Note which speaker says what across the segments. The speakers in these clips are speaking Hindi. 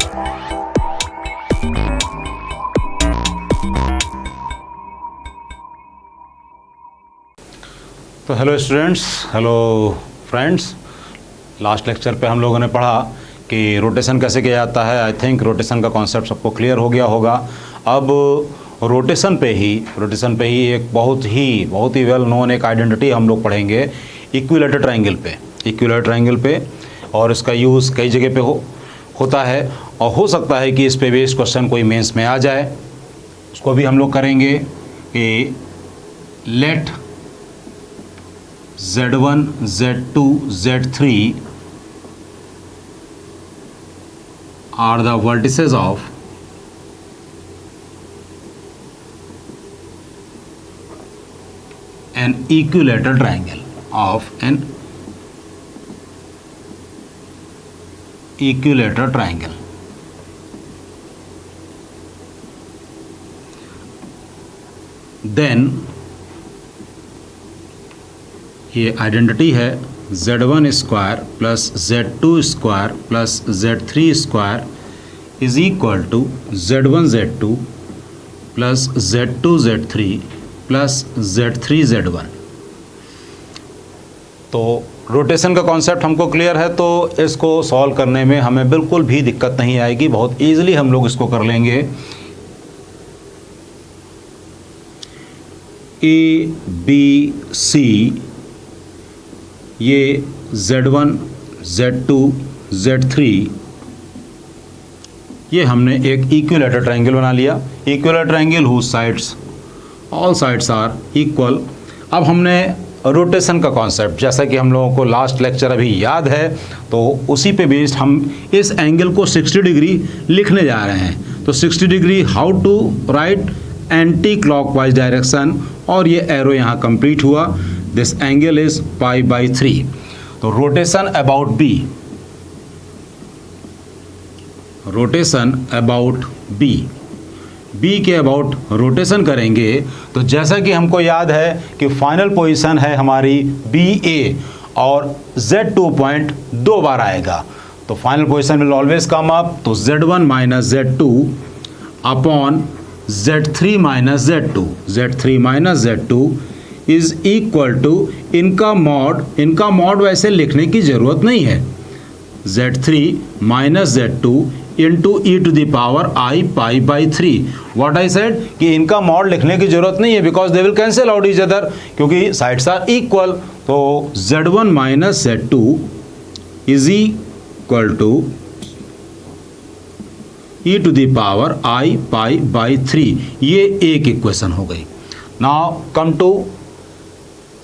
Speaker 1: तो hello students, hello friends. Last lecture पे हम लोगों ने पढ़ा कि रोटेशन कैसे किया जाता है। आई थिंक रोटेशन का कॉन्सेप्ट सबको क्लियर हो गया होगा। अब रोटेशन पे ही एक बहुत ही वेल नोन एक आइडेंटिटी हम लोग पढ़ेंगे इक्विलेटरल ट्रायंगल पे। और इसका यूज़ कई जगह पे होता है और हो सकता है कि इस पे बेस्ड क्वेश्चन कोई मेंस में आ जाए। उसको भी हम लोग करेंगे कि late Z1, Z2, Z3 are the vertices of an equilateral triangle then ये आइडेंटिटी है Z1 square plus Z2 square plus Z3 square is equal to Z1 Z2 plus Z2 Z3 plus Z3 Z1। तो रोटेशन का कॉन्सेप्ट हमको क्लियर है, तो इसको सॉल्व करने में हमें बिल्कुल भी दिक्कत नहीं आएगी। बहुत ईजिली हम लोग इसको कर लेंगे। ABC ये Z1, Z2, Z3 ये हमने एक इक्विलेटरल ट्रायंगल बना लिया। Equilateral triangle whose sides all sides are equal. अब हमने रोटेशन का कॉन्सेप्ट, जैसा कि हम लोगों को लास्ट लेक्चर अभी याद है, तो उसी पे बेस्ड हम इस एंगल को 60 डिग्री लिखने जा रहे हैं। तो 60 degree how to write anti clockwise direction, और ये एरो यहाँ कंप्लीट हुआ। This angle is π/3। तो रोटेशन अबाउट बी के अबाउट रोटेशन करेंगे। तो जैसा कि हमको याद है कि फाइनल पोजीशन है हमारी BA और Z2 पॉइंट 2 बार आएगा। तो final position will always come up. तो Z1 minus Z2 upon Z3 minus Z2 is equal to इनका मॉड वैसे लिखने की ज़रूरत नहीं है। Z3 minus Z2 into e to the power I π/3। What I said कि इनका मॉड लिखने की ज़रूरत नहीं है, because they will cancel out each other, क्योंकि साइड्स आर इक्वल। तो Z1 minus Z2 is equal to e to the power I π/3। ये एक इक्वेशन हो गई। Now come to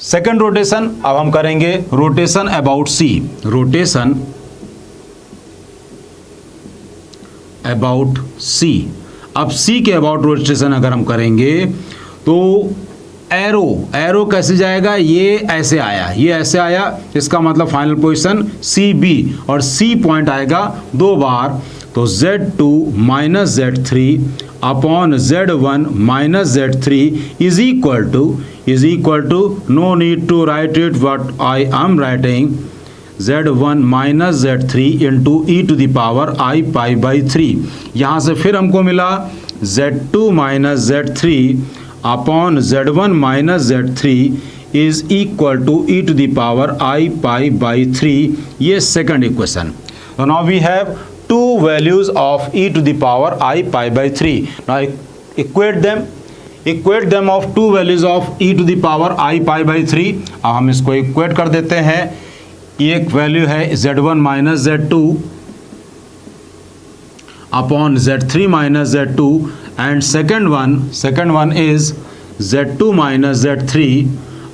Speaker 1: second rotation. अब हम करेंगे रोटेशन अबाउट C। अब C के अबाउट रोटेशन अगर हम करेंगे तो एरो कैसे जाएगा, ये ऐसे आया, इसका मतलब फाइनल पोजीशन CB और C पॉइंट आएगा 2 बार। तो Z2 minus Z3 upon Z1 minus Z3 is equal to no need to write it, what I am writing Z1 minus Z3 into e to the power I π/3। यहाँ से फिर हमको मिला Z2 minus Z3 upon Z1 minus Z3 is equal to e to the power I π/3। ये second equation. So now we have two values of e to the power I π/3. Now equate them of two values of e to the power I π/3। अब हम इसको इक्वेट कर देते हैं। एक वैल्यू है Z1 minus Z2 upon Z3 minus Z2 and second one is Z2 minus Z3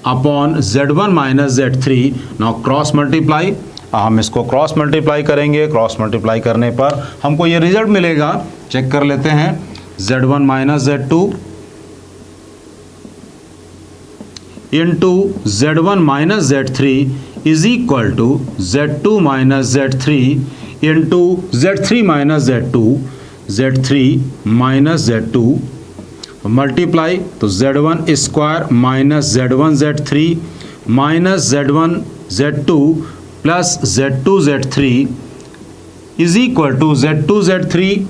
Speaker 1: upon Z1 minus Z3। Now cross multiply. हम इसको क्रॉस मल्टीप्लाई करेंगे। क्रॉस मल्टीप्लाई करने पर हमको ये रिजल्ट मिलेगा। चेक कर लेते हैं। Z1 minus Z2 into Z1 minus Z3 is equal to Z2 minus Z3 into Z3 minus Z2 multiply. तो Z1 square minus Z1 Z3 minus Z1 Z2 plus Z2 Z3 is equal to Z2 Z3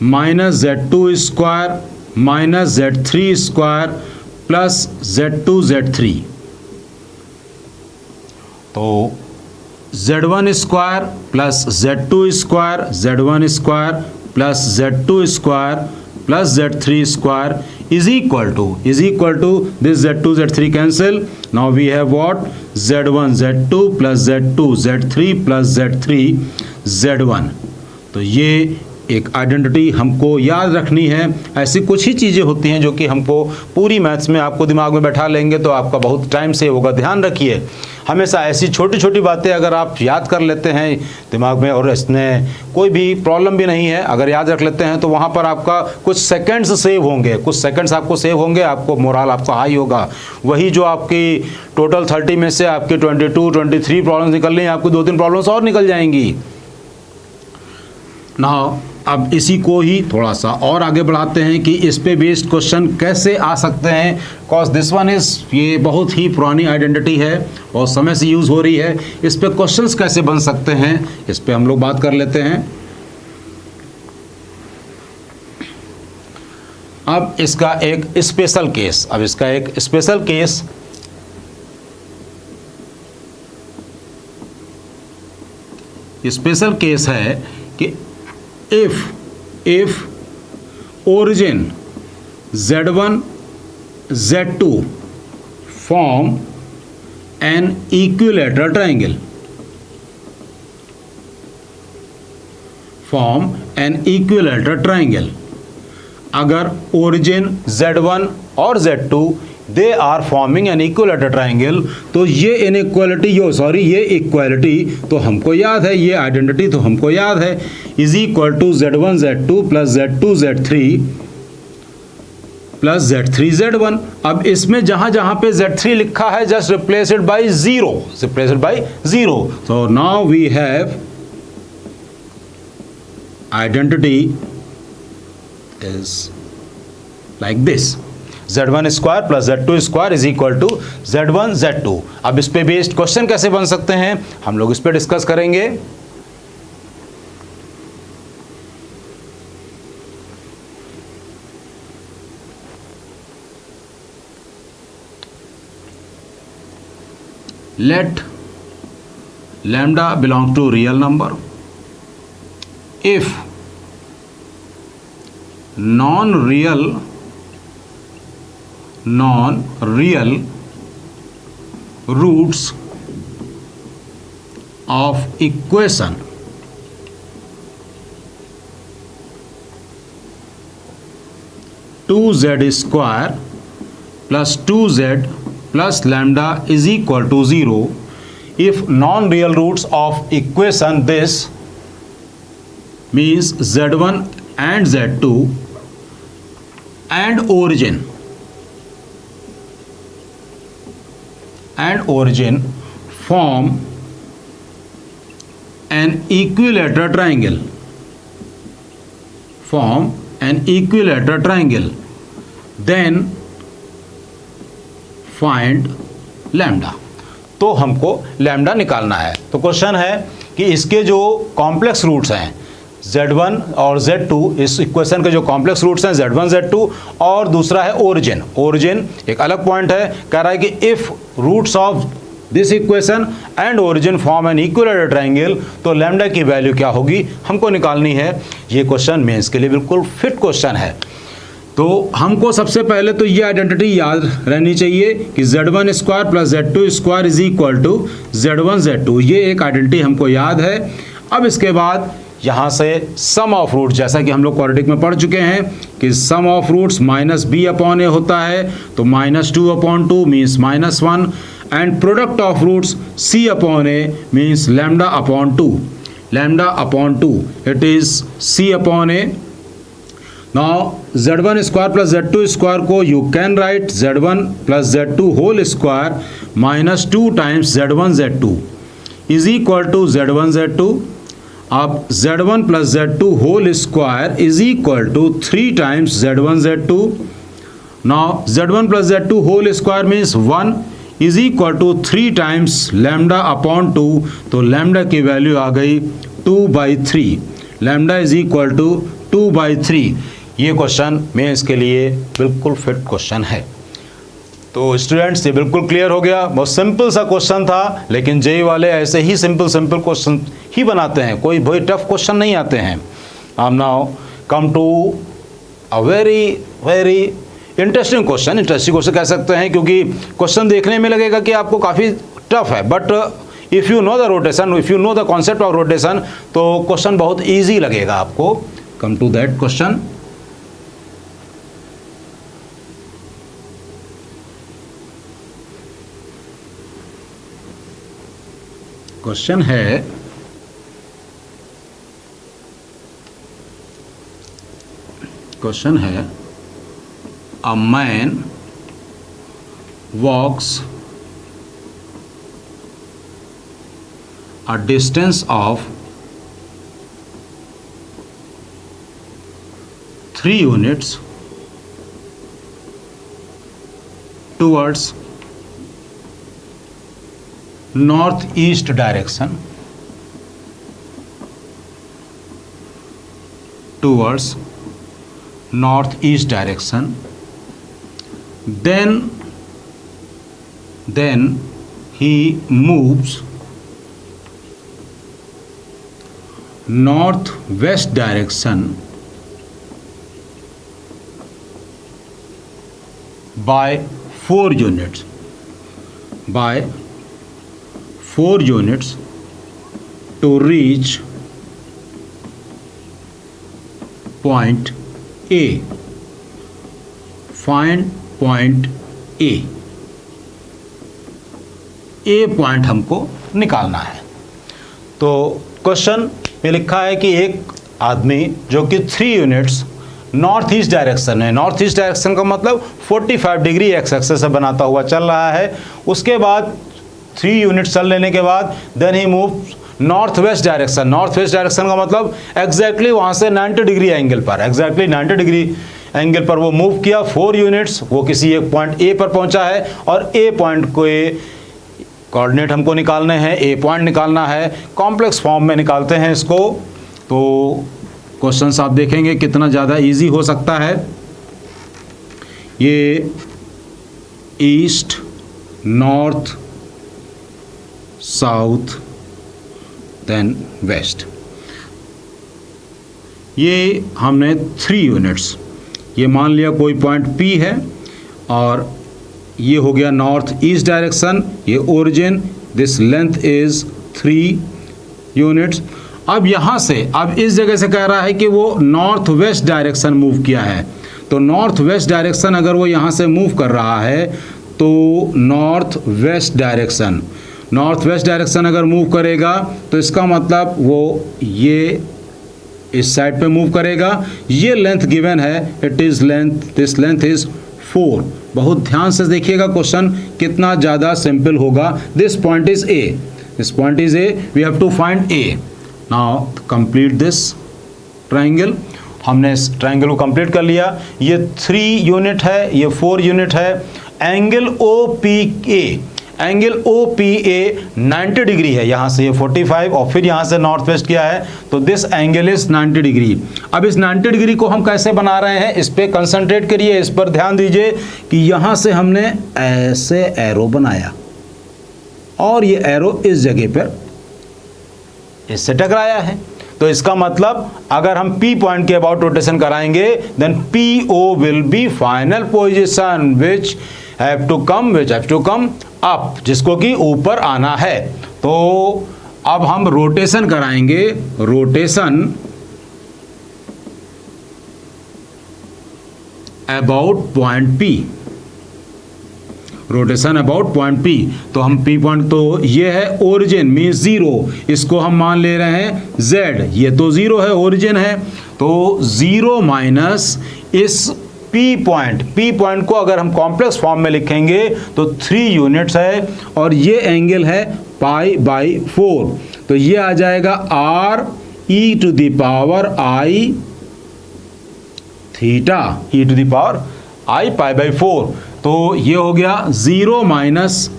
Speaker 1: minus Z2 square minus Z3 square plus Z2 Z3। तो Z1 square plus Z2 square, Z1 square plus Z2 square plus Z3 square is equal to this Z2 Z3 cancel. Now we have what? Z1 Z2 plus Z2 Z3 plus Z3 Z1। तो ये एक आइडेंटिटी हमको याद रखनी है। ऐसी कुछ ही चीज़ें होती हैं जो कि हमको पूरी मैथ्स में आपको दिमाग में बैठा लेंगे तो आपका बहुत टाइम सेव होगा। ध्यान रखिए, हमेशा ऐसी छोटी छोटी बातें अगर आप याद कर लेते हैं दिमाग में, और इसमें कोई भी प्रॉब्लम भी नहीं है, अगर याद रख लेते हैं तो वहाँ पर आपका कुछ सेकंड्स सेव होंगे, कुछ सेकंड्स आपको सेव होंगे, आपको मोरल आपका हाई होगा। वही जो आपकी टोटल 30 में से आपकी 22 23 प्रॉब्लम्स निकल रही हैं, आपको 2-3 प्रॉब्लम्स और निकल जाएंगी ना। अब इसी को ही थोड़ा सा और आगे बढ़ाते हैं कि इस पे बेस्ड क्वेश्चन कैसे आ सकते हैं। कॉज दिस वन इज़, ये बहुत ही पुरानी आइडेंटिटी है, बहुत समय से यूज़ हो रही है। इस पे क्वेश्चंस कैसे बन सकते हैं, इस पे हम लोग बात कर लेते हैं। अब इसका एक स्पेशल केस, स्पेशल केस है कि if origin Z1 Z2 form an equilateral triangle, अगर origin Z1 और Z2 they are forming an equilateral triangle, तो ये इनइक्वालिटी ये इक्वालिटी तो हमको याद है, ये आइडेंटिटी तो हमको याद है, is equal to Z1 Z2 plus Z2 Z3 plus Z3 Z1। अब इसमें जहां जहां पे Z3 लिखा है just replace it by zero, so now we have identity is like this, Z1 square plus Z2 square is equal to Z1 Z2। अब इस पे बेस्ड क्वेश्चन कैसे बन सकते हैं हम लोग इस पे डिस्कस करेंगे। Let lambda belong to real number if non-real roots of equation two z square plus 2z plus lambda is equal to 0 if non-real roots of equation this means z1 and z2 and origin form an equilateral triangle, then find lambda. तो हमको लैम्डा निकालना है। तो क्वेश्चन है कि इसके जो कॉम्प्लेक्स रूट्स हैं Z1 और Z2, इस इक्वेशन के जो कॉम्प्लेक्स रूट्स हैं Z1 Z2, और दूसरा है ओरिजिन एक अलग पॉइंट है, कह रहा है कि if roots of this equation and origin form an equilateral triangle, तो लैम्डा की वैल्यू क्या होगी हमको निकालनी है। ये क्वेश्चन मेंस के लिए बिल्कुल फिट क्वेश्चन है। तो हमको सबसे पहले तो ये आइडेंटिटी याद रहनी चाहिए कि Z1 square plus Z2 square is equal to Z1 Z2, ये एक आइडेंटिटी हमको याद है। अब इसके बाद यहाँ से सम ऑफ रूट, जैसा कि हम लोग क्वाड्रेटिक में पढ़ चुके हैं कि sum of roots minus b upon A होता है, तो -2/2 means -1, and product of roots c upon A means lambda upon 2, it is c upon A. Now Z1 square plus Z2 square को you can write Z1 plus Z2 whole square minus 2 times Z1 Z2 is equal to Z1 Z2। अब Z1 plus Z2 whole square is equal to 3 times Z1 Z2। Now Z1 plus Z2 whole square means 1 is equal to 3 times lambda upon 2, तो लैम्डा की वैल्यू आ गई 2/3। Lambda is equal to 2/3। ये क्वेश्चन मेंस के लिए बिल्कुल फिट क्वेश्चन है। तो स्टूडेंट्स ये बिल्कुल क्लियर हो गया। बहुत सिंपल सा क्वेश्चन था, लेकिन जेईई वाले ऐसे ही सिंपल क्वेश्चन ही बनाते हैं, कोई बहुत टफ क्वेश्चन नहीं आते हैं। हम now come to a very interesting question कह सकते हैं, क्योंकि क्वेश्चन देखने में लगेगा कि आपको काफ़ी टफ है, but if you know the rotation, if you know the concept of rotation, तो क्वेश्चन बहुत ईजी लगेगा आपको। Come to that question. Question है a man walks a distance of 3 units towards northeast direction, then he moves northwest direction by 4 units to reach point A. Find point A. A point हमको निकालना है। तो क्वेश्चन में लिखा है कि एक आदमी जो कि 3 यूनिट्स नॉर्थ ईस्ट डायरेक्शन है, नॉर्थ ईस्ट डायरेक्शन का मतलब 45 डिग्री एक्स एक्सेस से बनाता हुआ चल रहा है। उसके बाद 3 यूनिट चल लेने के बाद देन ही move north west direction. North west direction का मतलब एग्जैक्टली वहाँ से 90 डिग्री एंगल पर, एग्जैक्टली 90 डिग्री एंगल पर वो मूव किया। 4 यूनिट्स वो किसी एक पॉइंट ए पर पहुँचा है, और ए पॉइंट को कोऑर्डिनेट हमको निकालने हैं, ए पॉइंट निकालना है। कॉम्प्लेक्स फॉर्म में निकालते हैं इसको। तो क्वेश्चंस आप देखेंगे कितना ज़्यादा इजी हो सकता है। ये east, north, south, then west, ये हमने 3 यूनिट्स, ये मान लिया कोई पॉइंट P है, और ये हो गया नॉर्थ ईस्ट डायरेक्शन, ये origin, this length is 3 units. अब यहाँ से, अब इस जगह से कह रहा है कि वो नॉर्थ वेस्ट डायरेक्शन मूव किया है। तो नॉर्थ वेस्ट डायरेक्शन अगर वो यहाँ से मूव कर रहा है, तो नॉर्थ वेस्ट डायरेक्शन अगर मूव करेगा, तो इसका मतलब वो ये इस साइड पे मूव करेगा। ये लेंथ गिवन है, it is length, this length is 4। बहुत ध्यान से देखिएगा क्वेश्चन कितना ज़्यादा सिंपल होगा। This point is A, we have to find A. Now complete this triangle. हमने इस ट्राइंगल को कंप्लीट कर लिया। ये 3 यूनिट है, ये 4 यूनिट है। Angle O P A 90 degree है। यहाँ से ये 45 और फिर यहाँ से नॉर्थ वेस्ट किया है, तो दिस एंगल इज 90 डिग्री। अब इस 90 डिग्री को हम कैसे बना रहे हैं, इस पर कंसंट्रेट करिए, इस पर ध्यान दीजिए कि यहाँ से हमने ऐसे एरो बनाया, और ये एरो इस जगह पर इससे टकराया है। तो इसका मतलब अगर हम P पॉइंट के अबाउट रोटेशन कराएंगे, then PO will be final position which have to come up, जिसको कि ऊपर आना है। तो अब हम रोटेशन कराएंगे, rotation about point P, rotation about point P। तो हम P पॉइंट, तो ये है ओरिजिन मीन्स 0, इसको हम मान ले रहे हैं Z, ये तो 0 है, ओरिजिन है। तो 0 माइनस इस P पॉइंट को अगर हम कॉम्प्लेक्स फॉर्म में लिखेंगे तो 3 यूनिट्स है, और ये एंगल है π/4। तो ये आ जाएगा R e to the power I theta, e to the power I π/4। तो ये हो गया 0 minus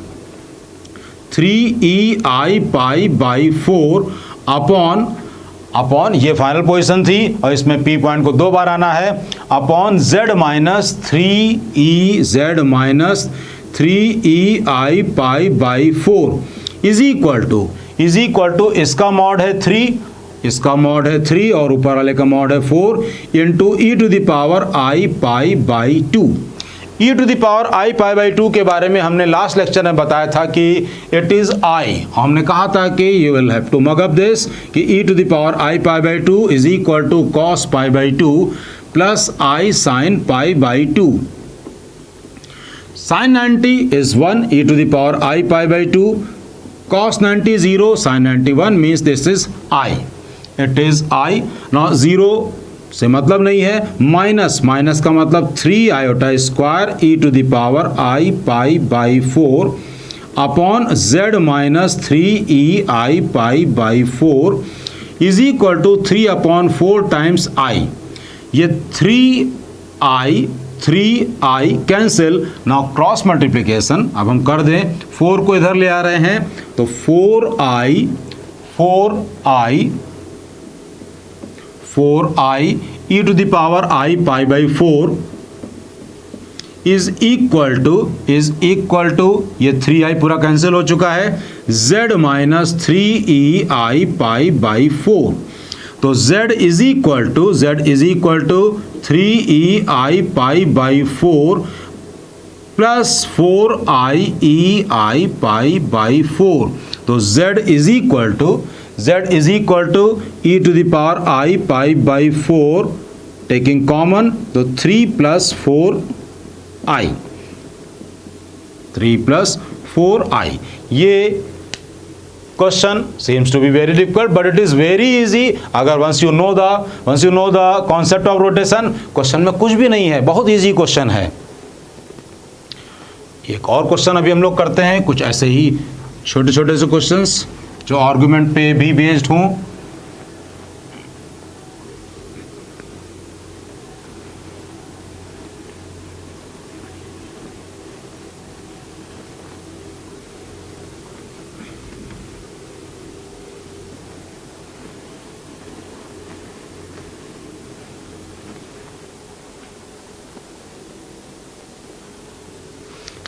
Speaker 1: 3ei pi by 4 upon ये फाइनल पोजीशन थी और इसमें p पॉइंट को 2 बार आना है, upon z minus 3ei pi by 4 is equal to इसका मॉड है 3, इसका मॉड है 3 और ऊपर वाले का मॉड है 4 into e to the power I pi by 2। e to the power I pi by 2 के बारे में हमने लास्ट लेक्चर में बताया था कि इट इज i। हमने कहा था कि you will have to mug up this कि e to the power I pi by 2 is equal to cos pi by 2 plus i sin pi by 2। sin 90 is 1 e to the power I pi by 2, cos 90 0, sin 91 means this is I, it is I। now 0 से मतलब नहीं है, माइनस का मतलब 3 iota square e to the power I pi by 4 upon z minus 3 ei pi by 4 is equal to 3 upon 4 times I। ये 3i cancel, now cross multiplication अब हम कर दें, 4 को इधर ले आ रहे हैं तो 4i e to the power I pi by 4 is equal to ये 3i पूरा कैंसिल हो चुका है, z minus 3ei pi by 4। तो z is equal to 3ei pi by 4 plus 4i pi by 4। तो z is equal to e to the power I pi by 4 taking common तो 3 प्लस 4i। ये question seems to be very difficult but it is very easy अगर once you know the concept of rotation, question में कुछ भी नहीं है, बहुत easy question है। एक और क्वेश्चन अभी हम लोग करते हैं, कुछ ऐसे ही छोटे छोटे से क्वेश्चंस जो आर्गुमेंट पे भी बेस्ड हों।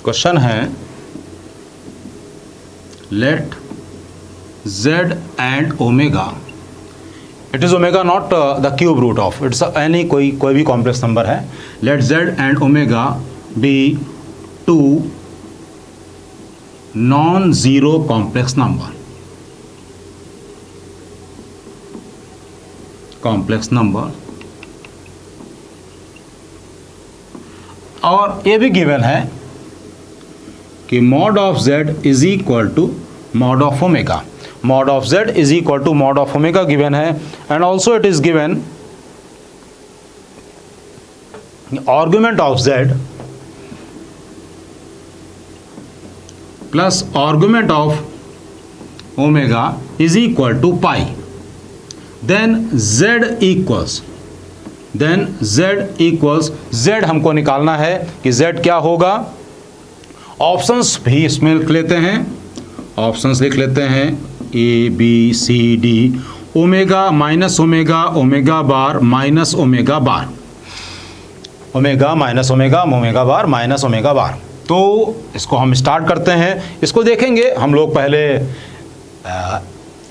Speaker 1: क्वेश्चन है let z and omega, it is omega not the cube root of, its any कोई भी कॉम्प्लेक्स नंबर है, let z and omega be 2 non zero complex number और ये भी गिवन है कि mod of z is equal to mod of omega, mod of z is equal to mod of omega given है, and also it is given argument of z plus argument of omega is equal to pi, then z हमको निकालना है कि z क्या होगा। ऑप्शंस भी इसमें लिख लेते हैं, A B C D, omega minus omega, omega bar minus omega bar, omega minus omega, omega bar minus omega bar. तो इसको हम स्टार्ट करते हैं, इसको देखेंगे हम लोग पहले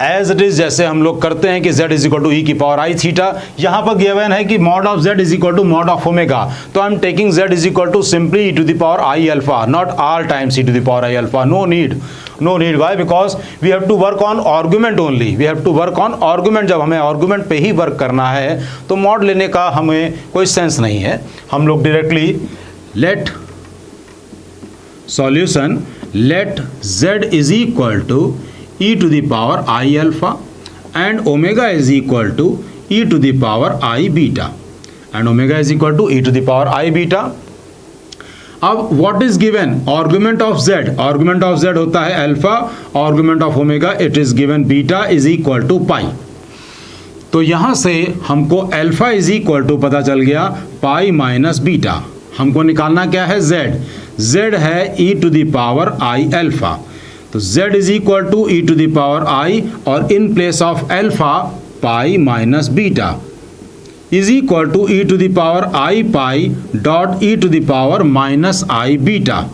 Speaker 1: एज इट इज, जैसे हम लोग करते हैं कि z is equal to E की पावर आई थीटा, यहाँ पर गिवन है कि mod of z is equal to mod of omega, तो I am taking z is equal to simply E to the power I alpha, not all times E to the power I alpha, no need why, because we have to work on argument only, जब हमें आर्गुमेंट पे ही वर्क करना है तो मॉड लेने का हमें कोई सेंस नहीं है। हम लोग directly let solution, let z is equal to e to the power I alpha and omega is equal to e to the power I beta, and omega is equal to e to the power I beta। अब what is given, argument of z होता है alpha, argument of omega it is given beta is equal to pi। तो यहाँ से हमको alpha is equal to पता चल गया pi माइनस बीटा। हमको निकालना क्या है, z है e to the power I alpha, तो z is equal to e to the power i, और in place of alpha pi minus beta is equal to e to the power i pi dot e to the power minus i beta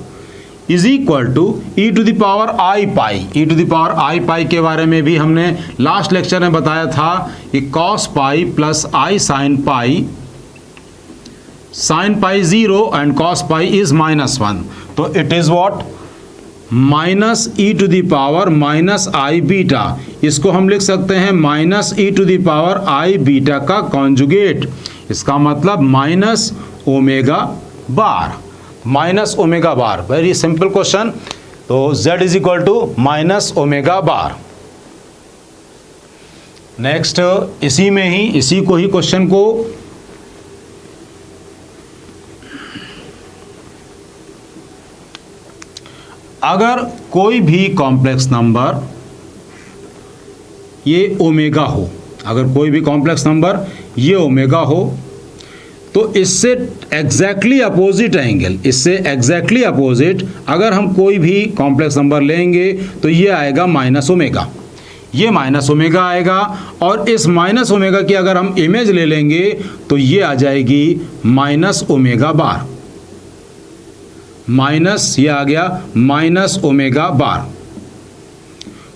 Speaker 1: is equal to e to the power i pi. E to the power i pi के बारे में भी हमने लास्ट लेक्चर में बताया था कि cos pi plus i sine pi 0 and cos pi is -1, तो it is what minus e to the power minus i beta. इसको हम लिख सकते हैं minus e to the power i beta का कॉन्जुगेट, इसका मतलब minus omega bar, minus omega bar. Very simple question. तो z is equal to minus omega bar. Next इसी में ही इसी को ही क्वेश्चन को अगर कोई भी कॉम्प्लेक्स नंबर ये ओमेगा हो, अगर कोई भी कॉम्प्लेक्स नंबर ये ओमेगा हो, तो इससे एग्जैक्टली अपोजिट एंगल, इससे एग्जैक्टली अपोजिट अगर हम कोई भी कॉम्प्लेक्स नंबर लेंगे तो ये आएगा माइनस ओमेगा, ये माइनस ओमेगा आएगा। और इस माइनस ओमेगा की अगर हम इमेज ले लेंगे तो ये आ जाएगी माइनस ओमेगा बार, माइनस, ये आ गया minus omega bar,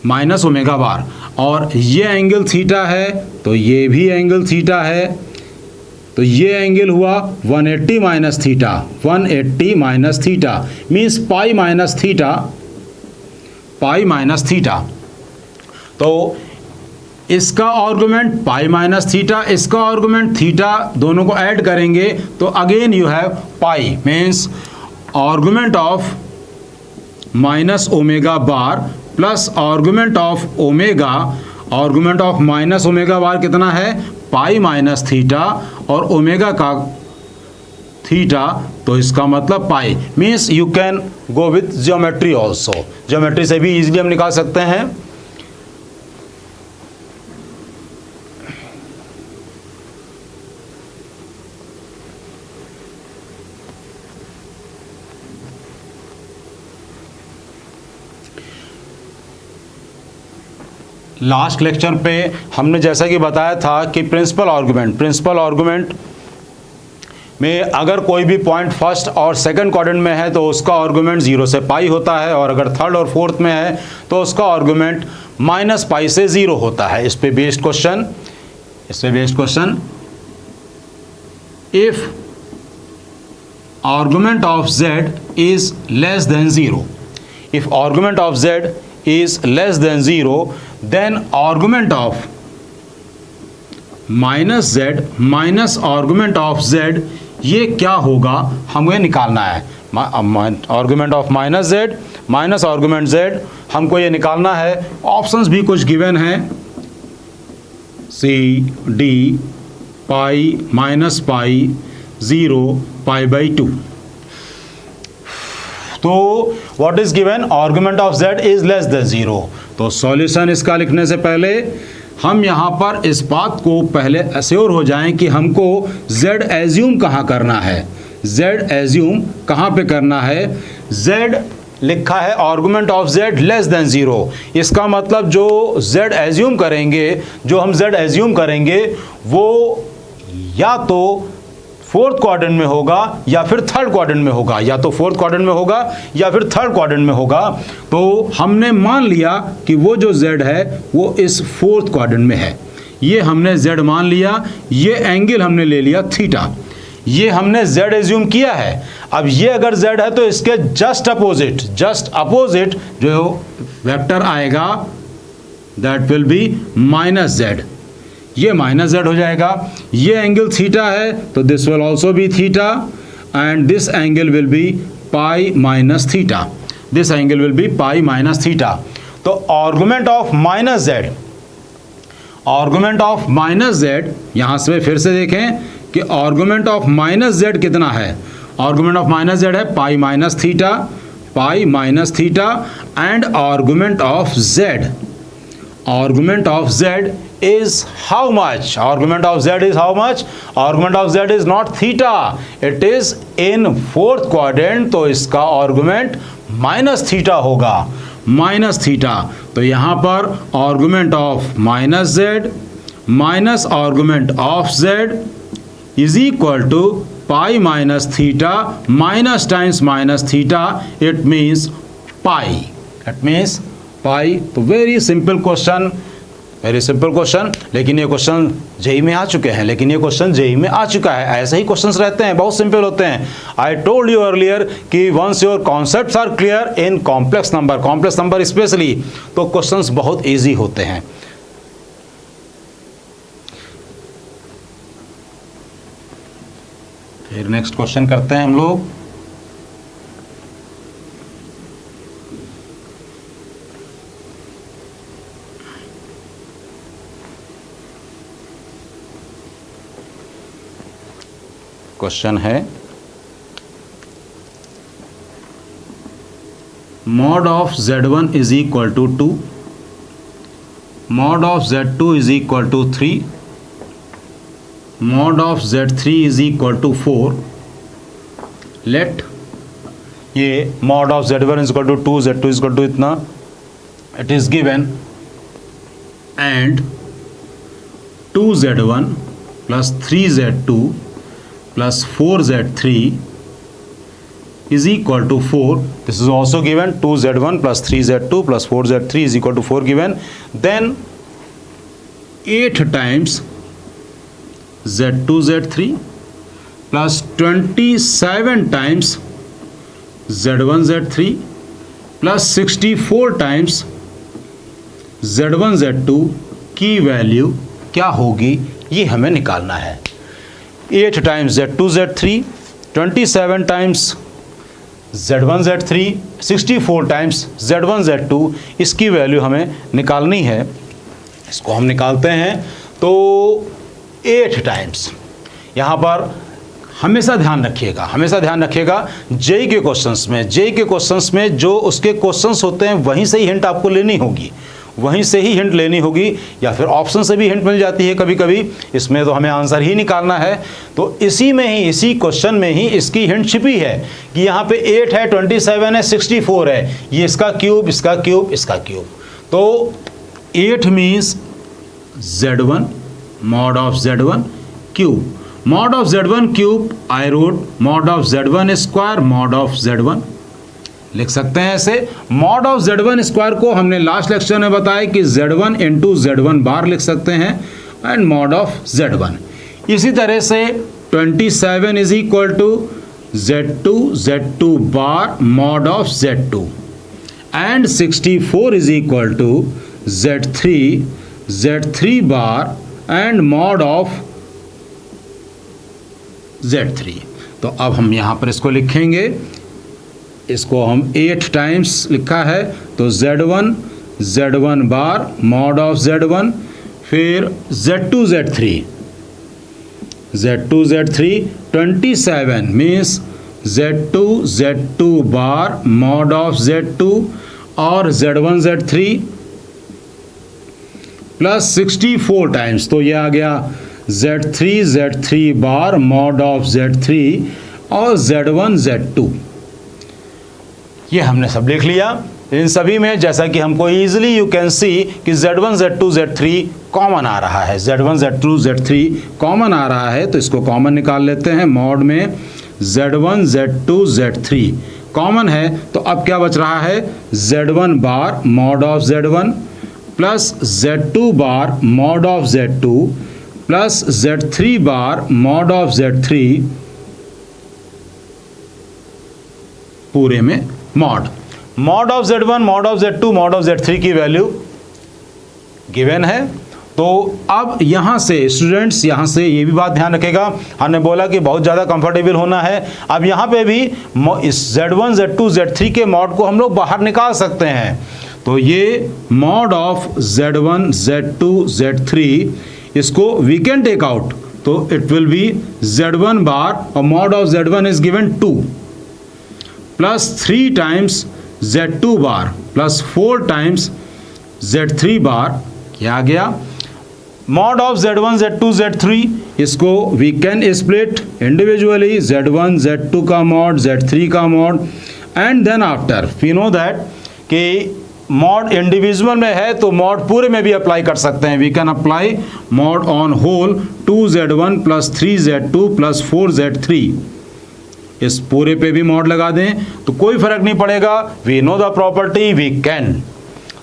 Speaker 1: minus omega बार। और ये एंगल थीटा है तो ये भी एंगल थीटा है, तो ये एंगल हुआ 180 minus theta, 180 minus theta means pi minus theta, pi minus theta. तो इसका आर्गुमेंट पाई माइनस थीटा, इसका आर्गुमेंट थीटा, दोनों को ऐड करेंगे तो again you have pi, means argument of minus omega bar plus argument of omega, argument of minus omega bar कितना है पाई माइनस थीटा, और ओमेगा का थीटा, तो इसका मतलब pi. Means you can go with geometry also, geometry से भी इजीली हम निकाल सकते हैं। लास्ट लेक्चर पे हमने जैसा कि बताया था कि प्रिंसिपल आर्गुमेंट में अगर कोई भी पॉइंट फर्स्ट और सेकंड क्वाड्रेंट में है तो उसका आर्गुमेंट 0 से पाई होता है, और अगर थर्ड और फोर्थ में है तो उसका आर्गुमेंट माइनस पाई से 0 होता है। इस पे based question, if argument of z is less then 0, if argument of z is less than 0, then argument of minus z minus argument of z ये क्या होगा हमें निकालना है। Argument of minus z minus argument z हमको ये निकालना है। ऑप्शंस भी कुछ गिवन हैं, C D pi minus pi 0 pi by 2। तो what is given, argument of z is less then 0। तो सॉल्यूशन इसका लिखने से पहले हम यहाँ पर इस बात को पहले एश्योर हो जाएं कि हमको z एज्यूम कहाँ करना है, z एज्यूम कहाँ पे करना है। z लिखा है argument of z less then 0, इसका मतलब जो z एज्यूम करेंगे, जो हम z एज्यूम करेंगे वो या तो फोर्थ क्वाड्रेंट में होगा या फिर थर्ड क्वाड्रेंट में होगा, या तो फोर्थ क्वाड्रेंट में होगा या फिर थर्ड क्वाड्रेंट में होगा। तो हमने मान लिया कि वो जो z है वो इस फोर्थ क्वाड्रेंट में है, ये हमने z मान लिया, ये एंगल हमने ले लिया थीटा, ये हमने z एज्यूम किया है। अब ये अगर z है तो इसके जस्ट अपोजिट जो वेक्टर आएगा that will be minus z, ये माइनस z हो जाएगा। ये एंगल थीटा है तो this will also be theta, and this angle will be pi minus theta, this angle will be pi minus theta. तो argument of minus z, argument of minus z, यहाँ से फिर से देखें कि आर्गुमेंट ऑफ माइनस z कितना है। आर्गुमेंट ऑफ माइनस z है pi minus theta, and argument of z, argument of z is how much? Argument of z is how much? Argument of z is not theta, it is in fourth quadrant, तो इसका argument माइनस थीटा होगा, माइनस थीटा, तो यहाँ पर argument of minus Z minus argument of Z is equal to pi minus theta minus times minus theta, it means pi, it means pi. तो very simple question, very simple question, लेकिन ये क्वेश्चन जेई में आ चुके हैं, लेकिन ये क्वेश्चन जेई में आ चुका है। ऐसे ही क्वेश्चंस रहते हैं, बहुत सिंपल होते हैं। आई टोल्ड यू अर्लियर कि once your concepts are clear in complex number specially, तो क्वेश्चंस बहुत इजी होते हैं। फिर नेक्स्ट क्वेश्चन करते हैं हम लोग। क्वेश्चन है mod of Z1 is equal to 2, mod of Z2 is equal to 3, mod of Z3 is equal to 4। Let ये mod of Z1 is equal to 2, Z2 is equal to इतना, it is given, and 2Z1 plus 3Z2 plus 4Z3 is equal to 4. This is also given, 2Z1 plus 3Z2 plus 4Z3 is equal to 4 given. Then 8 times Z2 Z3 plus 27 times Z1 Z3 plus 64 times Z1 Z2 की वैल्यू क्या होगी, ये हमें निकालना है। 8 times Z2 Z3, 27 times Z1 Z3, 64 times Z1 Z2, इसकी वैल्यू हमें निकालनी है। इसको हम निकालते हैं तो 8 टाइम्स, यहाँ पर हमेशा ध्यान रखिएगा जेई के क्वेश्चंस में जो उसके क्वेश्चंस होते हैं वहीं से ही हिंट आपको लेनी होगी, या फिर ऑप्शन से भी हिंट मिल जाती है कभी कभी। इसमें तो हमें आंसर ही निकालना है, तो इसी क्वेश्चन में ही इसकी हिंट छिपी है कि यहाँ पे 8 है, 27 है, 64 है, ये इसका क्यूब। तो 8 means Z1 mod of Z1 cube, mod of Z1 cube I wrote mod of Z1 square mod of Z1 लिख सकते हैं ऐसे। मॉड ऑफ Z1 स्क्वायर को हमने लास्ट लेक्चर में बताया कि Z1 इंटू Z1 बार लिख सकते हैं, एंड मॉड ऑफ Z1। इसी तरह से 27 is equal to Z2 bar mod of Z2, and 64 is equal to Z3 bar and mod of Z3। तो अब हम यहाँ पर इसको लिखेंगे, इसको हम 8 टाइम्स लिखा है, तो Z1 bar mod of Z1, फिर Z2 Z3 27 means Z2 bar mod of Z2 और Z1 Z3 प्लस 64 टाइम्स, तो ये आ गया Z3 bar mod of Z3 और Z1 Z2। ये हमने सब लिख लिया। इन सभी में जैसा कि हमको इजीली यू कैन सी कि Z1 Z2 Z3 कॉमन आ रहा है, Z1 Z2 Z3 कॉमन आ रहा है, तो इसको कॉमन निकाल लेते हैं। मॉड में Z1 Z2 Z3 कॉमन है, तो अब क्या बच रहा है, Z1 bar mod of Z1 plus Z2 bar mod of Z2 plus Z3 bar mod of Z3 पूरे में mod of Z1 mod of Z2 mod of Z3 की वैल्यू गिवन है। तो अब यहाँ से स्टूडेंट्स, यहाँ से ये भी बात ध्यान रखेगा, हमने बोला कि बहुत ज़्यादा कंफर्टेबल होना है। अब यहाँ पे भी इस Z1 Z2 Z3 के मॉड को हम लोग बाहर निकाल सकते हैं। तो ये mod of Z1 Z2 Z3, इसको वी कैन टेक आउट, तो इट विल बी Z1 बार और mod of Z1 is given 2 plus 3 times Z2 bar plus 4 times Z3 बार, क्या आ गया, mod of Z1 Z2 Z3, इसको we can split individually, Z1 Z2 का मॉड, Z3 का mod, and then after we know that कि मॉड इंडिविजुअल में है तो मॉड पूरे में भी अप्लाई कर सकते हैं। We can apply mod on whole 2z1 plus 3z2 plus 4z3, इस पूरे पे भी मॉड लगा दें तो कोई फर्क नहीं पड़ेगा। We know the property, we can.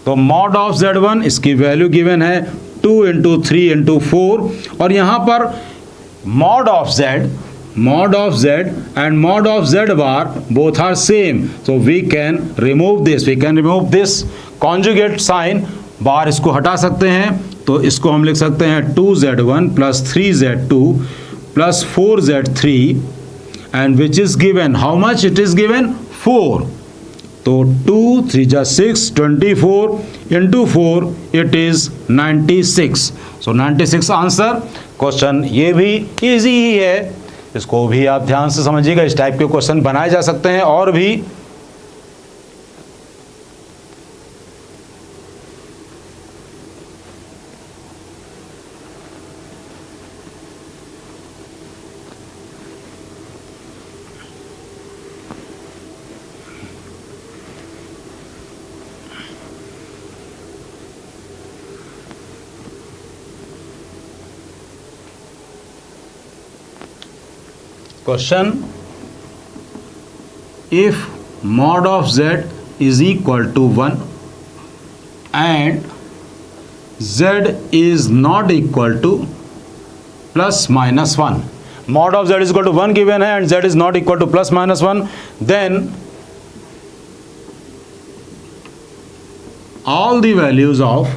Speaker 1: तो मॉड ऑफ z1 इसकी वैल्यू गिवन है 2 इंटू 3 इंटू 4, और यहाँ पर mod of z and mod of z bar both are same, so we can remove this conjugate sign बार इसको हटा सकते हैं, तो इसको हम लिख सकते हैं 2z1 plus 3z2 plus 4z3 and which is given, how much it is given, 4। तो 2 3 जा 6 24 into 4 it is 96। so 96 answer. Question ये भी इजी ही है, इसको भी आप ध्यान से समझिएगा। इस टाइप के क्वेश्चन बनाए जा सकते हैं और भी। Question: if mod of z is equal to 1 and z is not equal to plus minus 1, mod of z is equal to 1 given है and z is not equal to plus minus 1, then all the values of